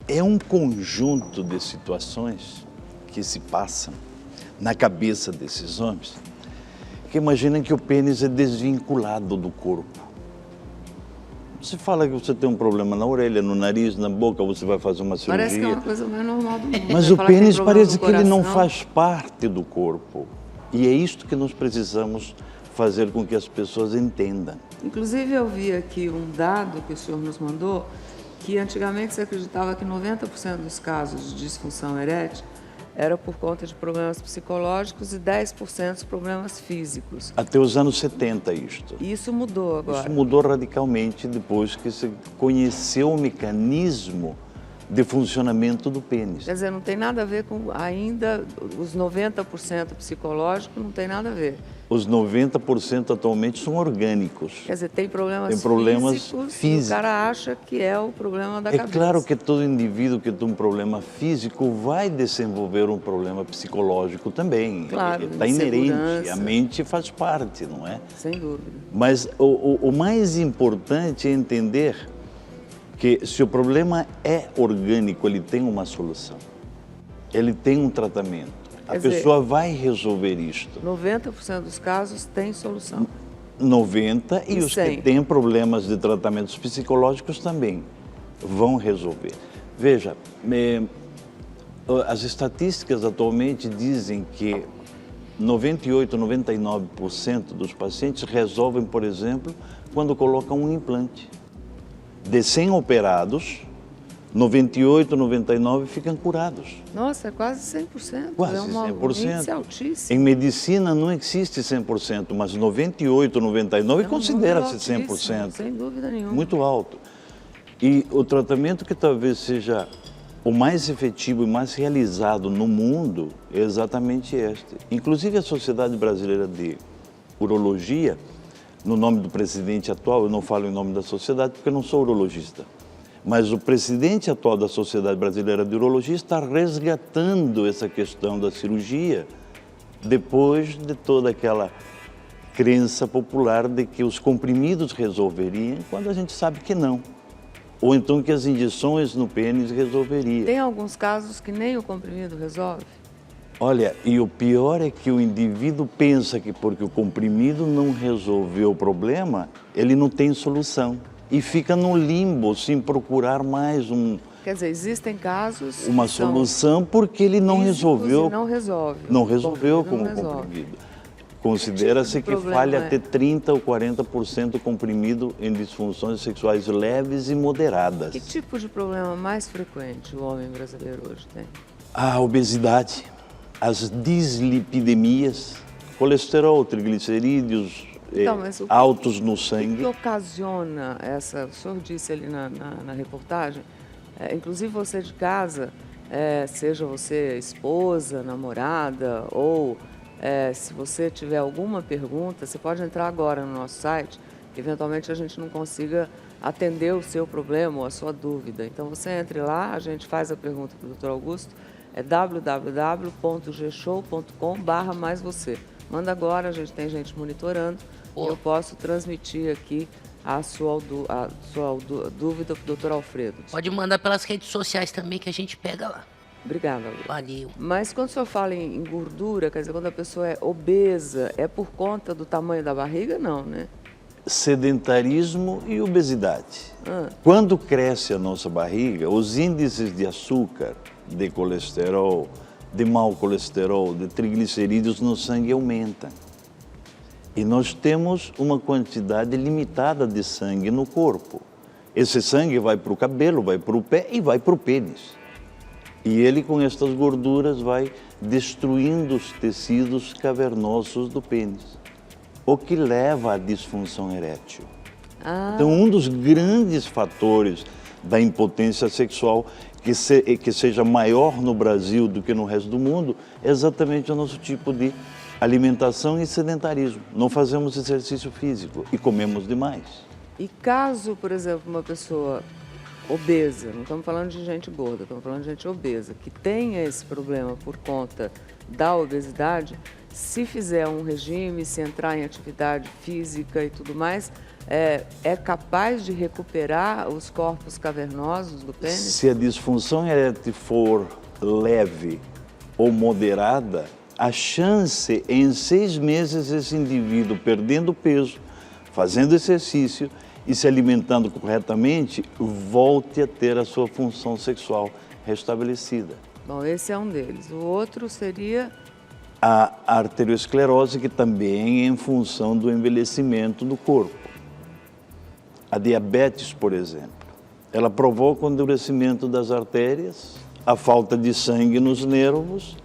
É um conjunto de situações que se passam na cabeça desses homens que imaginam que o pênis é desvinculado do corpo. Você fala que você tem um problema na orelha, no nariz, na boca, você vai fazer uma cirurgia. Parece que é uma coisa mais normal do mundo. Mas o pênis parece que ele não faz parte do corpo. E é isto que nós precisamos fazer com que as pessoas entendam. Inclusive, eu vi aqui um dado que o senhor nos mandou, que antigamente se acreditava que 90% dos casos de disfunção erétil era por conta de problemas psicológicos e 10% de problemas físicos. Até os anos 70 isto. E isso mudou agora? Isso mudou radicalmente depois que se conheceu o mecanismo de funcionamento do pênis. Quer dizer, não tem nada a ver com ainda os 90% psicológico, não tem nada a ver. Os 90% atualmente são orgânicos. Quer dizer, tem problemas físicos e o cara acha que é o problema da cabeça. É claro que todo indivíduo que tem um problema físico vai desenvolver um problema psicológico também. Claro, está inerente, a mente faz parte, não é? Sem dúvida. Mas o mais importante é entender que se o problema é orgânico, ele tem uma solução. Ele tem um tratamento. A pessoa vai resolver isto. 90% dos casos tem solução. 90% e os que têm problemas de tratamentos psicológicos também vão resolver. Veja, as estatísticas atualmente dizem que 98%, 99% dos pacientes resolvem, por exemplo, quando colocam um implante. De 100 operados, 98, 99 ficam curados. Nossa, é quase 100%. Quase é um 100%. índice altíssimo. Em medicina não existe 100%, mas 98, 99 considera-se 100%. Sem dúvida nenhuma. Muito alto. E o tratamento que talvez seja o mais efetivo e mais realizado no mundo é exatamente este. Inclusive a Sociedade Brasileira de Urologia, no nome do presidente atual, eu não falo em nome da sociedade porque eu não sou urologista, mas o presidente atual da Sociedade Brasileira de Urologia está resgatando essa questão da cirurgia depois de toda aquela crença popular de que os comprimidos resolveriam, quando a gente sabe que não. Ou então que as injeções no pênis resolveriam. Tem alguns casos que nem o comprimido resolve? Olha, e o pior é que o indivíduo pensa que porque o comprimido não resolveu o problema, ele não tem solução. E fica no limbo, sem procurar mais Quer dizer, existem casos uma solução porque ele não resolveu. Não resolve. Não resolveu com o comprimido. Considera-se que falha até 30% ou 40% comprimido em disfunções sexuais leves e moderadas. Que tipo de problema mais frequente o homem brasileiro hoje tem? A obesidade, as dislipidemias, colesterol, triglicerídeos, Então, altos no sangue. O que ocasiona essa, o senhor disse ali na reportagem, inclusive você de casa, seja você esposa, namorada, ou se você tiver alguma pergunta, você pode entrar agora no nosso site, que eventualmente a gente não consiga atender o seu problema ou a sua dúvida. Então você entre lá, a gente faz a pergunta para o Dr. Augusto, é www.gshow.com/mais-você. Manda agora, a gente tem gente monitorando. E eu posso transmitir aqui a sua dúvida para o Dr. Alfredo. Pode mandar pelas redes sociais também que a gente pega lá. Obrigada, Augusto. Valeu. Mas quando o senhor fala em gordura, quer dizer, quando a pessoa é obesa, é por conta do tamanho da barriga? Não, né? Sedentarismo e obesidade. Quando cresce a nossa barriga, os índices de açúcar, de colesterol, de mau colesterol, de triglicerídeos no sangue aumentam. E nós temos uma quantidade limitada de sangue no corpo. Esse sangue vai para o cabelo, vai para o pé e vai para o pênis. E ele, com estas gorduras, vai destruindo os tecidos cavernosos do pênis, o que leva à disfunção erétil. Então, um dos grandes fatores da impotência sexual que seja maior no Brasil do que no resto do mundo é exatamente o nosso tipo de alimentação e sedentarismo. Não fazemos exercício físico e comemos demais. E caso, por exemplo, uma pessoa obesa, não estamos falando de gente gorda, estamos falando de gente obesa, que tenha esse problema por conta da obesidade, se fizer um regime, se entrar em atividade física e tudo mais, é capaz de recuperar os corpos cavernosos do pênis? Se a disfunção erétil for leve ou moderada, a chance em 6 meses esse indivíduo perdendo peso, fazendo exercício e se alimentando corretamente, volte a ter a sua função sexual restabelecida. Bom, esse é um deles. O outro seria A arteriosclerose, que também é em função do envelhecimento do corpo. A diabetes, por exemplo, ela provoca o endurecimento das artérias, a falta de sangue nos nervos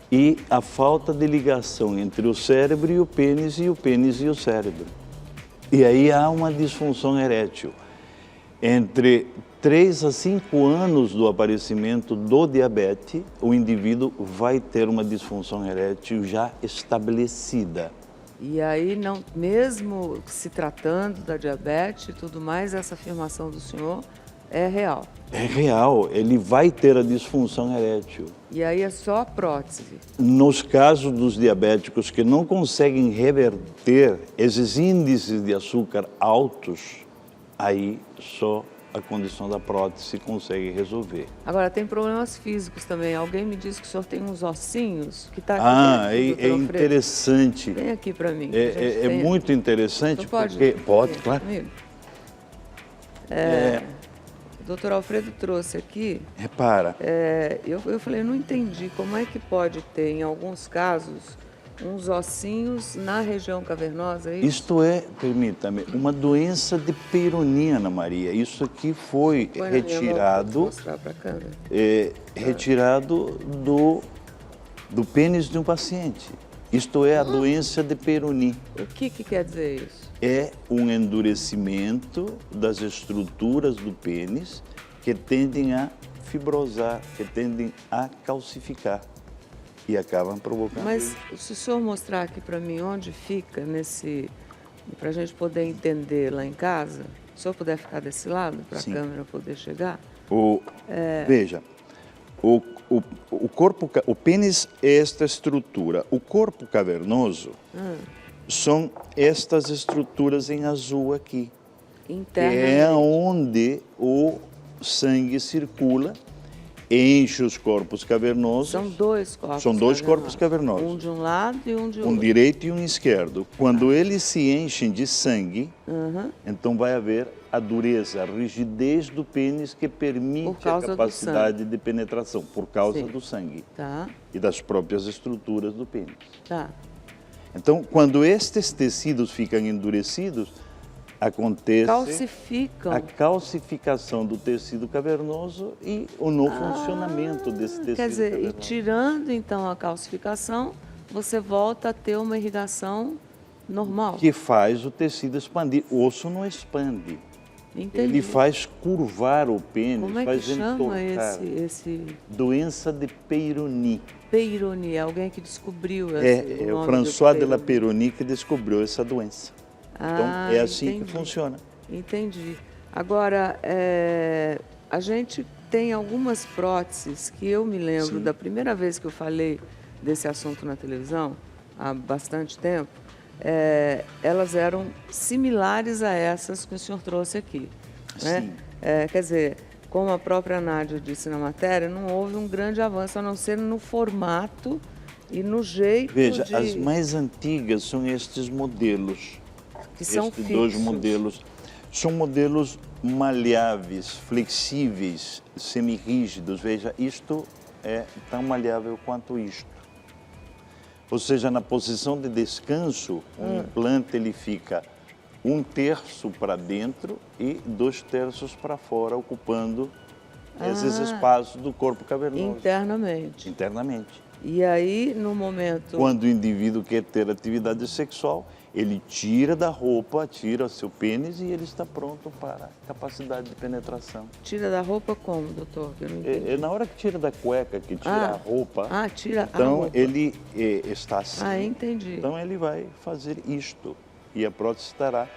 e a falta de ligação entre o cérebro e o pênis e o cérebro. E aí há uma disfunção erétil. Entre 3 a 5 anos do aparecimento do diabetes, o indivíduo vai ter uma disfunção erétil já estabelecida. E aí, não, mesmo se tratando da diabetes e tudo mais, essa afirmação do senhor é real. É real, ele vai ter a disfunção erétil. E aí é só a prótese. Nos casos dos diabéticos que não conseguem reverter esses índices de açúcar altos, aí só a condição da prótese consegue resolver. Agora, tem problemas físicos também. Alguém me disse que o senhor tem uns ossinhos que está aqui. É interessante. Vem aqui para mim. É muito interessante pode, porque... Pode, claro. Comigo? O doutor Alfredo trouxe aqui. Repara. Eu falei, eu não entendi como é que pode ter, em alguns casos, uns ossinhos na região cavernosa, é isso? Isto é, permita-me, uma doença de Peyronie, Ana Maria. Isso aqui foi retirado, vou mostrar para a câmera. Retirado do pênis de um paciente. Isto é a doença de Peyronie. O que quer dizer isso? É um endurecimento das estruturas do pênis que tendem a fibrosar, que tendem a calcificar e acabam provocando. Mas se o senhor mostrar aqui para mim onde fica para a gente poder entender lá em casa, se o senhor puder ficar desse lado para a câmera poder chegar? Veja, o corpo, o pênis é esta estrutura. O corpo cavernoso são estas estruturas em azul aqui. Internamente. É onde o sangue circula, enche os corpos cavernosos. São 2 corpos. São 2 corpos cavernosos. Um de um lado e um de outro. Um direito e um esquerdo. Quando eles se enchem de sangue, então vai haver a dureza, a rigidez do pênis que permite a capacidade de penetração, por causa do sangue. Tá. E das próprias estruturas do pênis. Tá. Então, quando estes tecidos ficam endurecidos, acontece calcificam. a calcificação do tecido cavernoso e o não funcionamento desse tecido Quer dizer, cavernoso. e tirando então a calcificação, você volta a ter uma irrigação normal. Que faz o tecido expandir. O osso não expande. Entendi. Ele faz curvar o pênis, Como é faz que chama entortar. esse... Doença de Peyronie. Peyronie, alguém que descobriu É o François de la Peyronie que descobriu essa doença. Então, é assim entendi. que funciona. Entendi. Agora, a gente tem algumas próteses que eu me lembro da primeira vez que eu falei desse assunto na televisão, há bastante tempo, elas eram similares a essas que o senhor trouxe aqui. Né? Quer dizer, como a própria Nádia disse na matéria, não houve um grande avanço, a não ser no formato e no jeito Veja, de... as mais antigas são estes modelos. Que são estes fixos. 2 modelos. São modelos maleáveis, flexíveis, semirrígidos. Veja, isto é tão maleável quanto isto. Ou seja, na posição de descanso, o implante ele fica 1/3 para dentro e 2/3 para fora, ocupando esses espaços do corpo cavernoso. Internamente. Internamente. E aí, no momento... Quando o indivíduo quer ter atividade sexual, ele tira da roupa, tira o seu pênis e ele está pronto para a capacidade de penetração. Tira da roupa como, doutor? Eu não entendi. Na hora que tira da cueca, que tira a roupa, tira a então roupa. ele está assim. Entendi. Então ele vai fazer isto e a prótese estará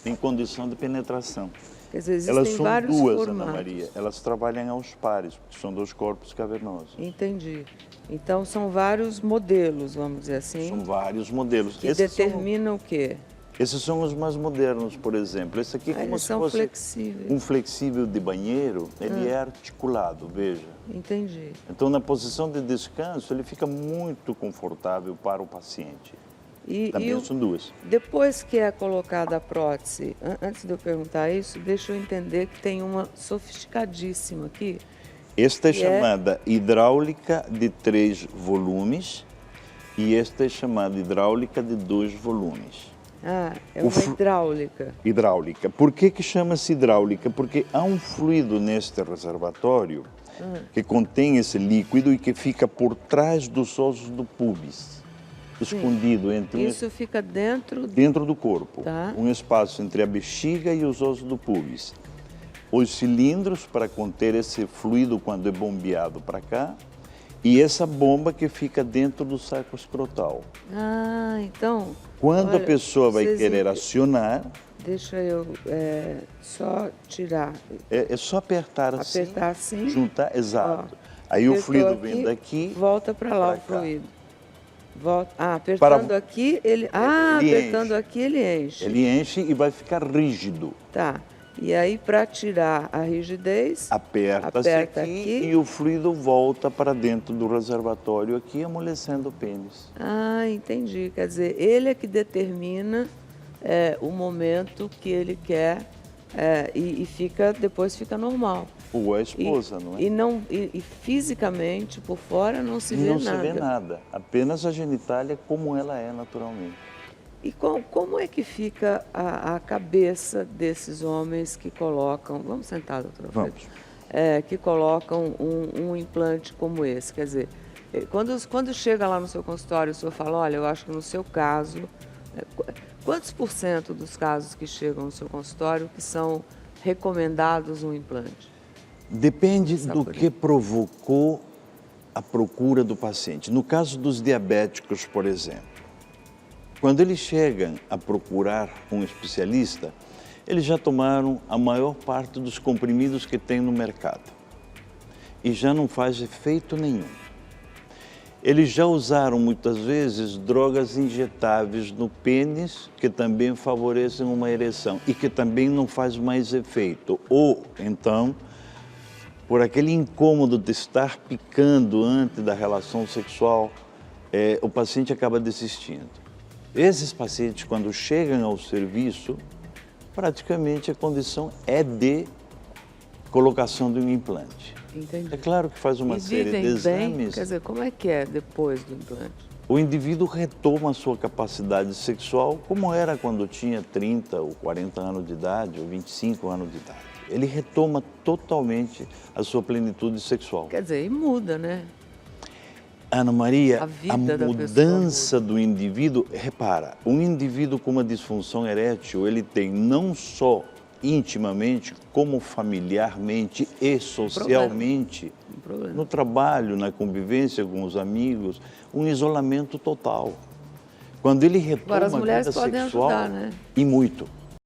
em condição de penetração. Quer dizer, existem Elas são vários 2, formatos. Ana Maria. Elas trabalham aos pares, porque são 2 corpos cavernosos. Entendi. Então, são vários modelos, vamos dizer assim, São vários modelos. que Esses determinam o quê? Esses são os mais modernos, por exemplo. Esse aqui é como Eles se são fosse flexíveis. um flexível de banheiro, ele é articulado, veja. Entendi. Então, na posição de descanso, ele fica muito confortável para o paciente. Também são duas. Depois que é colocada a prótese, antes de eu perguntar isso, deixa eu entender que tem uma sofisticadíssima aqui. Esta é que chamada hidráulica de 3 volumes e esta é chamada hidráulica de 2 volumes. Ah, é uma hidráulica. Hidráulica. Por que chama-se hidráulica? Porque há um fluido neste reservatório que contém esse líquido e que fica por trás dos ossos do púbis, escondido entre Isso fica dentro dentro do corpo, Tá. um espaço entre a bexiga e os ossos do púbis. Os cilindros para conter esse fluido quando é bombeado para cá e essa bomba que fica dentro do saco escrotal. Ah, então... Quando olha, a pessoa vai vocês querer acionar, Deixa eu só tirar. é só apertar assim, Assim. juntar, exato. Ó, Aí o apertou fluido aqui, vem daqui, volta para lá pra o cá. fluido. Volta. Ah, apertando aqui, ele... Ah, ele apertando enche. aqui, ele enche. ele enche e vai ficar rígido. Tá. E aí, para tirar a rigidez, Aperta-se Aperta aqui, aqui. e o fluido volta para dentro do reservatório aqui, amolecendo o pênis. Ah, entendi. Quer dizer, ele é que determina o momento que ele quer e depois fica normal. Ou a esposa, não é? E fisicamente, por fora, não se vê Não nada. se vê nada, apenas a genitália como ela é naturalmente. E como é que fica a cabeça desses homens que colocam... Vamos sentar, doutora Alfredo. Vamos. Que colocam um implante como esse. Quer dizer, quando chega lá no seu consultório, o senhor fala, olha, eu acho que no seu caso... Quantos % dos casos que chegam no seu consultório que são recomendados um implante? Depende do que provocou a procura do paciente. No caso dos diabéticos, por exemplo, quando eles chegam a procurar um especialista, eles já tomaram a maior parte dos comprimidos que tem no mercado e já não faz efeito nenhum. Eles já usaram muitas vezes drogas injetáveis no pênis que também favorecem uma ereção e que também não faz mais efeito. Ou então, por aquele incômodo de estar picando antes da relação sexual, o paciente acaba desistindo. Esses pacientes, quando chegam ao serviço, praticamente a condição é de colocação de um implante. Entendi. É claro que faz uma série de exames. Bem, quer dizer, como é que é depois do implante? O indivíduo retoma a sua capacidade sexual como era quando tinha 30 ou 40 anos de idade, ou 25 anos de idade. Ele retoma totalmente a sua plenitude sexual. Quer dizer, e muda, né? Ana Maria, A vida a da mudança do indivíduo, repara, um indivíduo com uma disfunção erétil, ele tem não só intimamente, como familiarmente e socialmente, no trabalho, na convivência com os amigos, um isolamento total. Quando ele retoma Agora, as a mulheres vida podem sexual, ajudar, né? e muito.